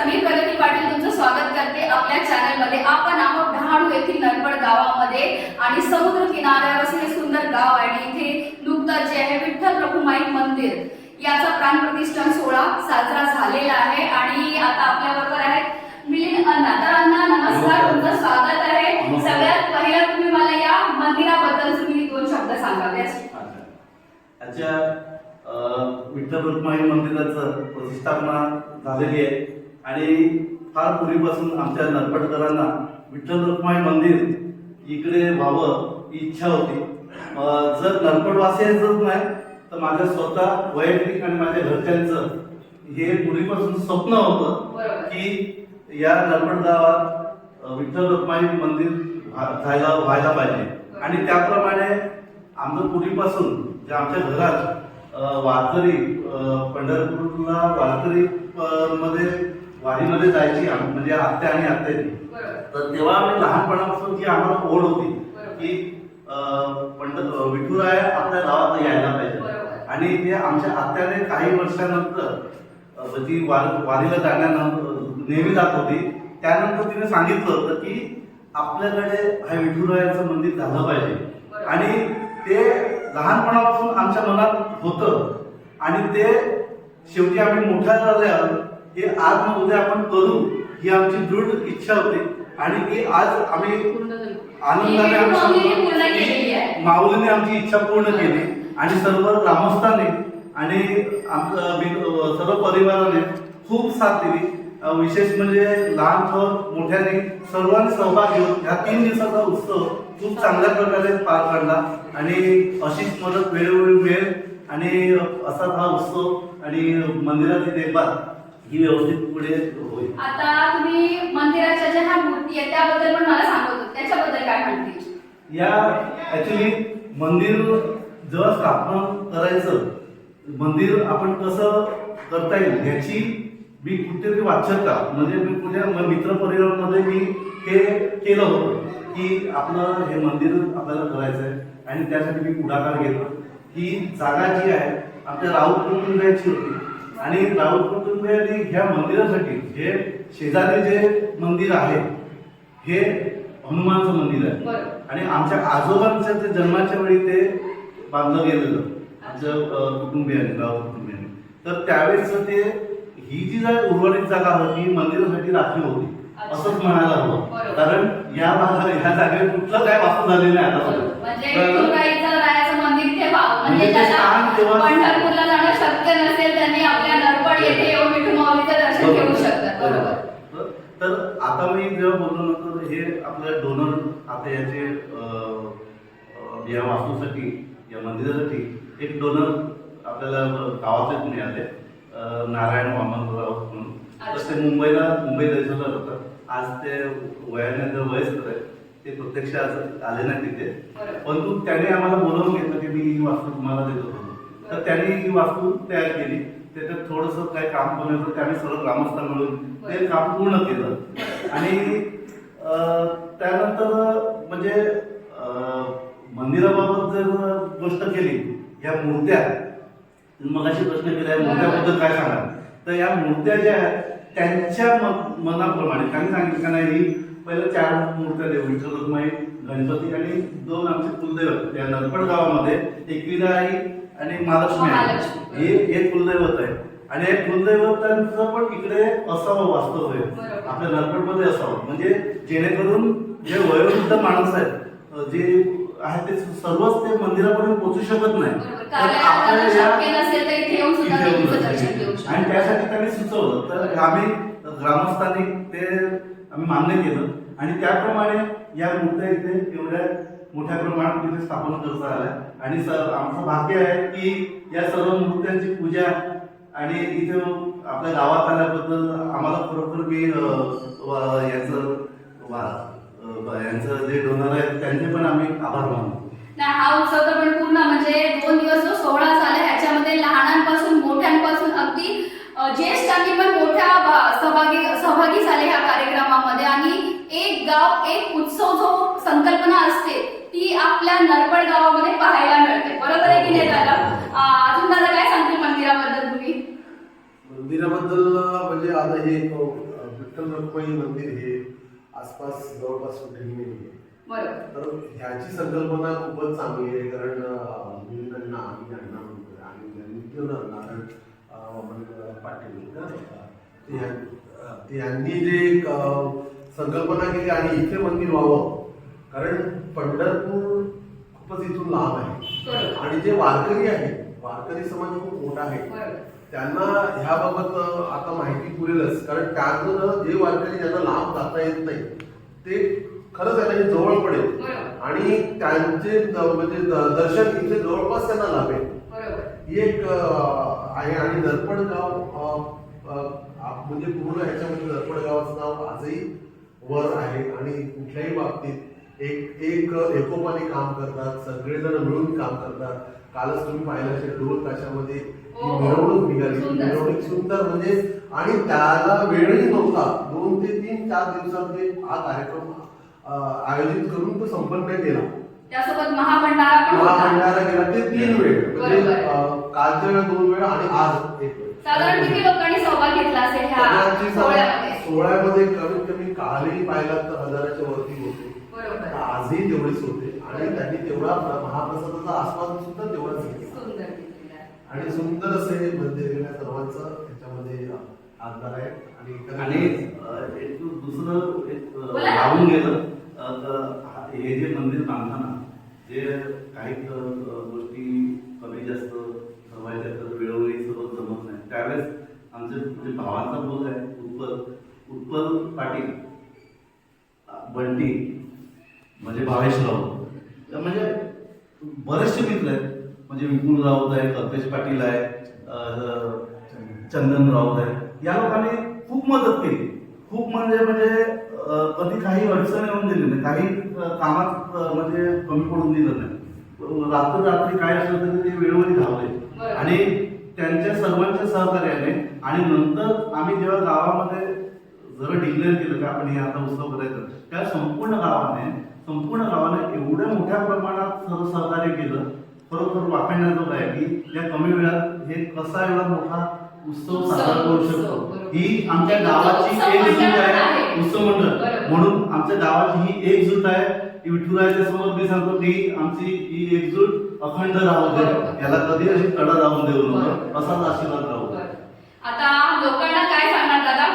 मी प्रगती पाटील तुमचं स्वागत करते आपल्या चॅनल मध्ये। आपण आहोत डहाणू येथील नरपड गावामध्ये आणि समुद्र किनाऱ्यावर असलेले सुंदर गाव आहे। इथे नुकताच जे आहे विठ्ठल रखुमाई मंदिर याचा प्राण प्रतिष्ठान सोहळा साजरा झालेला आहे आणि आता आपल्या बरोबर आहेत मिलिंद अण्णा। तर अण्णा नमस्कार, तुमचं स्वागत आहे। सगळ्यात पहिला तुम्ही मला या मंदिराबद्दल तुम्ही दोन शब्द सांगावे। अच्छा, विठ्ठल रखुमाई मंदिराचं प्रतिष्ठापना झालेली आहे आणि फार पूर्वीपासून आमच्या नरपडकरांना विठ्ठल रखुमाई मंदिर इकडे व्हावं ही इच्छा होती। जर नरपडवासियांचंच नाही तर माझ्या स्वतः वैयक्तिक आणि माझ्या घरच्यांचं हे पूर्वीपासून स्वप्न होतं की या नरपड गावात विठ्ठल रखुमाई मंदिर व्हायला पाहिजे। आणि त्याप्रमाणे आमचं पूर्वीपासून जे आमच्या घरात वारकरी पंढरपूरला वारकरी मध्ये वारीमध्ये जायची म्हणजे आत्या आणि आत्याची, तर तेव्हा आम्ही लहानपणापासून जी आम्हाला ओढ होती की विठुराया आपल्या गावात यायला पाहिजे। आणि ते आमच्या आत्याने काही वर्षानंतर जी वारीला जाण्यानंतर नेहमी जात होती, त्यानंतर तिने सांगितलं होतं की आपल्याकडे हा विठुरायाचं मंदिर झालं पाहिजे। आणि ते लहानपणापासून आमच्या मनात होतं आणि ते शेवटी आम्ही मोठ्या झाल्यावर हे आज न उद्या आपण करू ही आमची दृढ इच्छा होती आणि ती आज आम्ही आनंदाने माऊलीने आमची इच्छा पूर्ण केली आणि सर्व ग्रामस्थांनी आणि सर्व परिवाराने खूप साथ दिली। विशेष म्हणजे लहान थोर मोठ्याने सर्वांनी सहभाग घेऊन या 3 दिवसाचा उत्सव खूप चांगल्या प्रकारे पार पडला आणि अशीच मदत वेळोवेळी मिळेल आणि असाच हा उत्सव आणि मंदिराची देखभाल ही व्यवस्थित पुढे होईल। आता तुम्ही मंदिराच्या ज्या ह्या मूर्ती आहेत त्याबद्दल पण मला सांगत होते, त्याच्याबद्दल काय म्हणते? या ऍक्च्युली मंदिर जेव्हा स्थापना करायचं, मंदिर आपण कसं करता येईल याची मी कुठेतरी वाचता म्हणजे मी कुठल्या मित्रपरिवारामध्ये मी हे केलं होतं की आपलं हे मंदिर आपल्याला करायचं आहे आणि त्यासाठी मी पुढाकार घेतो। ही जागा जी आहे आपल्या राऊत कुटुंबियांची होती आणि राऊत कुटुंबियांनी ह्या मंदिरासाठी जे शेजारी जे मंदिर आहे हे हनुमानचं मंदिर आहे आणि आमच्या आजोबांच्या ते जन्माच्या वेळी ते बांधलं गेलेलं आमच्या कुटुंबियांनी राऊत कुटुंबियांनी। तर त्यावेळेस ते ही जी उर्वरित जागा होती मंदिरासाठी राखीव होती असंच म्हणायला हवं, कारण या जागेत कुठलं काय वास्तू झालेलं नाही आता। म्हणजे पंढरपूरला जाणं शक्य नसेल त्यांनी आपल्या नरपड येथे येऊन विठू माऊलीचं दर्शन घेऊ शकतात। बरोबर। तर आता मी जेव्हा बोललो नव्हतं हे आपल्या डोनर आता याचे या वास्तूसाठी या मंदिरासाठी एक डोनर आपल्याला गावातच मिळाले, नारायण वामनराव म्हणून। तर ते मुंबई दर्शनला होतं। आज ते वयाने जर वयस्कर आहे, ते प्रत्यक्ष आले नाही तिथे, परंतु त्याने आम्हाला बोलवून घेतलं की मी ही वास्तू तुम्हाला देत होतो। तर त्यांनी ही वास्तू तयार केली, त्याच्यात थोडंसं काय काम करून होतं, त्याने सर्व ग्रामस्थ मिळून ते काम पूर्ण केलं। आणि त्यानंतर म्हणजे मंदिराबाबत जर गोष्ट केली, या मूर्त्या मगाशी प्रश्न केला या मूर्त्याबद्दल काय सांगा, तर या मूर्त्या ज्या आहेत त्यांच्या मनाप्रमाणे त्यांनी सांगितलं का नाही, पहिल्या 4 मूर्त्या देऊ, विठ्ठल रखुमाई, गणपती आणि 2 आमचे कुलदैवत या नरपड गावामध्ये एकविराई आणि महालक्ष्मी हे कुलदैवत आहे। आणि हे कुलदैवतांचं पण इकडे असावं वास्तव आहे आपल्या नरपडमध्ये असावं, म्हणजे जेणेकरून जे वयोवृद्ध माणूस आहेत जे आहे ते सर्वच ते मंदिरापर्यंत पोहोचू शकत नाही, आणि त्यासाठी त्यांनी सुचवलं। तर आम्ही ग्रामस्थांनी ते आम्ही मान्य केलं आणि त्याप्रमाणे या मूर्त्या इथे एवढ्या मोठ्या प्रमाणात तिथे स्थापन करता आल्या। आणि आमचं भाग्य आहे की या सर्व मूर्त्यांची पूजा आणि इथे आपल्या गावात आल्याबद्दल आम्हाला खरोखर मी यांचं जे डोनर आहेत त्यांचे पण आम्ही आभार मानतो। हा उत्सव तर पण पूर्ण म्हणजे 2 दिवस जो सोहळा झाला ह्याच्यामध्ये लहानांपासून मोठ्यांपासून अगदी ज्येष्ठांनी पण मोठ्या सहभागी झाले ह्या कार्यक्रमामध्ये। आणि एक गाव एक उत्सव जो संकल्पना असते ती आपल्या नरपड गावामध्ये पाहायला मिळते। बरोबर आहे की नाही दादा? अजून दादा काय सांगतील मंदिराबद्दल तुम्ही? मंदिराबद्दल म्हणजे आता हे विठ्ठल रखुमाई मंदिर हे आसपास जवळपास कुठेही नाही आहे. बरोबर. तर ह्याची संकल्पना खूपच चांगली आहे, कारण मुलींना आम्ही अण्णा म्हणतो आणि नारायण पाटील यांनी जे एक संकल्पना केली आणि इथे मंदिर व्हावं, कारण पंढरपूर खूपच इथून लांब आहे आणि जे वारकरी आहेत, वारकरी समाज खूप मोठा आहे, त्यांना ह्याबाबत आता माहिती पुरेलच, कारण त्यातून जे वारकरी ज्यांना लांब जाता येत नाही ते खरंच त्यांना हे जवळ पडेल आणि त्यांचे म्हणजे दर्शन इथे जवळपास त्यांना लाभेल ही एक आहे. आणि दर्पणगाव म्हणजे पूर्ण ह्याच्यामध्ये दर्पणगावाचं नाव आजही वर आहे आणि कुठल्याही बाबतीत एक एकोपाने काम करतात, सगळेजण मिळून काम करतात. कालच तुम्ही पाहिलं असेल ढोल ताशामध्ये मिरवणूक निघाली, मिरवणूक सुंदर म्हणजे, आणि त्याला वेळही नव्हता. 2 ते 3 4 दिवसांमध्ये हा कार्यक्रम आयोजित करून तो संपन्न केला. त्यासोबत महाभंडारा केला, ते 3 वेळ म्हणजे कालच्या वेळ 2 वेळ आणि आज 1 वेळ. साधारण किती लोकांनी सहभाग घेतला असेल ह्या सोहळ्यामध्ये? कमीत कमी कालही पाहिला तर 1000च्या वरती होते, आजही तेवढेच होते आणि त्यांनी तेवढा महाप्रसादाचा आस्वाद सुद्धा तेवढाच घेतला आणि सुंदर असे मंदिर सर्वांचं त्याच्यामध्ये आधार आहे. आणि एक दुसरं एक लावून गेलं हे जे मंदिर बांधताना जे काही गोष्टी कमी जास्त ठरवायच्या तर वेळोवेळी सर्व जमत नाही, त्यावेळेस आमचे म्हणजे भावांचा बोल आहे उत्पल पाटील बंटी म्हणजे भावेशराव, म्हणजे बरेचसे मित्र आहेत, म्हणजे विपुल राऊत आहे, कल्पेश पाटील आहे, चंदन राऊत आहे, या लोकांनी खूप मदत केली. खूप म्हणजे कधी काही अडचण येऊन दिली नाही, काही कामात म्हणजे कमी पडून दिलं नाही. रात्री काय असलं तरी ते वेळोवेळी धावले आणि त्यांच्या सर्वांच्या सहकार्याने. आणि नंतर आम्ही जेव्हा गावामध्ये जरा डिक्लेअर केलं की आपण हे आता उत्सव करायचं, त्या संपूर्ण गावाने एवढ्या मोठ्या प्रमाणात सर्व सहकार्य केलं, खरोखर वाखाणण्याजोग आहे की या कमी वेळात हे कसा एवढा मोठा उत्सव साजरा करू शकतो. ही आमच्या गावाची एकजूट आहे, उत्सव मंडळ म्हणून आमच्या गावाची ही एकजूट आहे. विठुरायाच्या समोर मी सांगतो की आमची ही एकजूट अखंड राहू दे, याला कधी अशी तडा जाऊन देऊ नको, असाच आशीर्वाद राहू. आता लोकांना काय सांगणार दादा?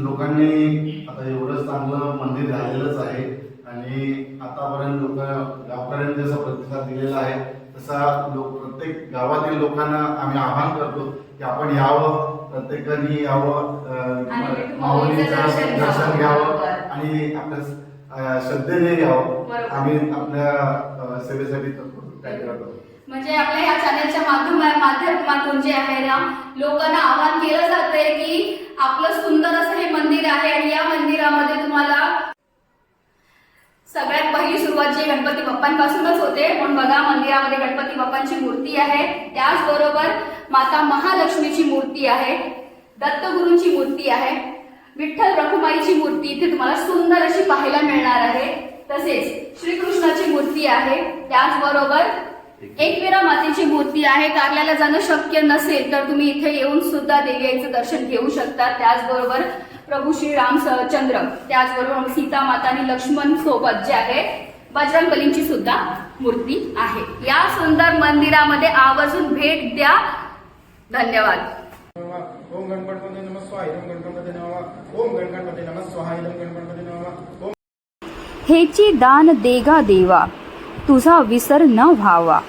लोकांनी आता एवढं चांगलं मंदिर झालेलंच आहे आणि आतापर्यंत लोक गावकऱ्यांनी जसा प्रतिसाद दिलेला आहे तसा प्रत्येक गावातील लोकांना आम्ही आवाहन करतो की आपण यावं, प्रत्येकाने यावं, माऊलीचं दर्शन घ्यावं आणि आपल्या श्रद्धेने यावं. आम्ही आपल्या सेवेसाठी काय करतो. म्हणजे आपल्या ह्या चॅनलच्या माध्यमातून जे आहे ना, लोकांना आवाहन केलं जातंय की आपलं सुंदर असं हे मंदिर आहे आणि या मंदिरामध्ये तुम्हाला सगळ्यात पहिली सुरुवात जी गणपती बाप्पांपासूनच होते. म्हणून बघा, मंदिरामध्ये गणपती बाप्पांची मूर्ती आहे, त्याचबरोबर माता महालक्ष्मीची मूर्ती आहे, दत्तगुरूंची मूर्ती आहे, विठ्ठल रखुमाईची मूर्ती इथे तुम्हाला सुंदर अशी पाहायला मिळणार आहे. तसेच श्रीकृष्णाची मूर्ती आहे, त्याचबरोबर एकविरा मातेची मूर्ती आहे. कारल्याला जाणं शक्य नसेल तर तुम्ही इथे येऊन सुद्धा देवीचं दर्शन घेऊ शकता. त्याचबरोबर प्रभू श्री रामचंद्र, त्याचबरोबर सीता माता आणि लक्ष्मण सोबत जे आहे बजरंगबलींची सुद्धा मूर्ती आहे. या सुंदर मंदिरामध्ये आवर्जून भेट द्या. धन्यवाद. ओम गणपती नमः स्वाहा, इदं गणपती नमः. ओम गणपती नमः स्वाहा, इदं गणपती नमः. ओम हेची दान देगा देवा, तुझा विसर न व्हावा.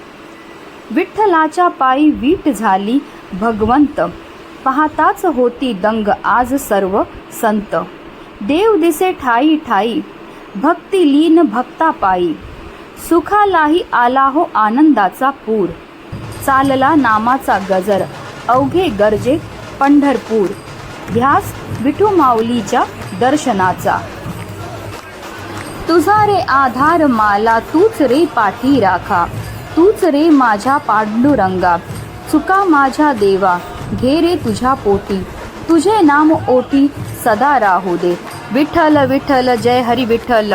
विठ्ठलाच्या पायी वीट झाली भगवंत, पाहताच होती दंग आज सर्व संत. देव दिसे ठाई ठाई, भक्ती लीन भक्ता पायी. सुखालाही आला हो आनंदाचा पूर, चालला नामाचा गजर अवघे गर्जे पंढरपूर. ध्यास विठू माऊलीच्या दर्शनाचा, तुझा रे आधार माला तूच रे पाठी राखा. तूच रे माझ्या पांडुरंगा, चुका माझ्या देवा घे रे तुझ्या पोटी. तुझे नाम ओटी सदा राहू दे. विठ्ठल विठ्ठल जय Hari Vitthal.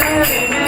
Thank you.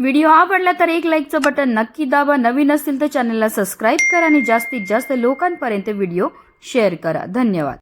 Video आवडला तर एक लाईकचं बटन नक्की दाबा. नवीन असतील तर चॅनलला सबस्क्राईब करा आणि जास्तीत जास्त लोकांपर्यंत व्हिडिओ शेअर करा. धन्यवाद.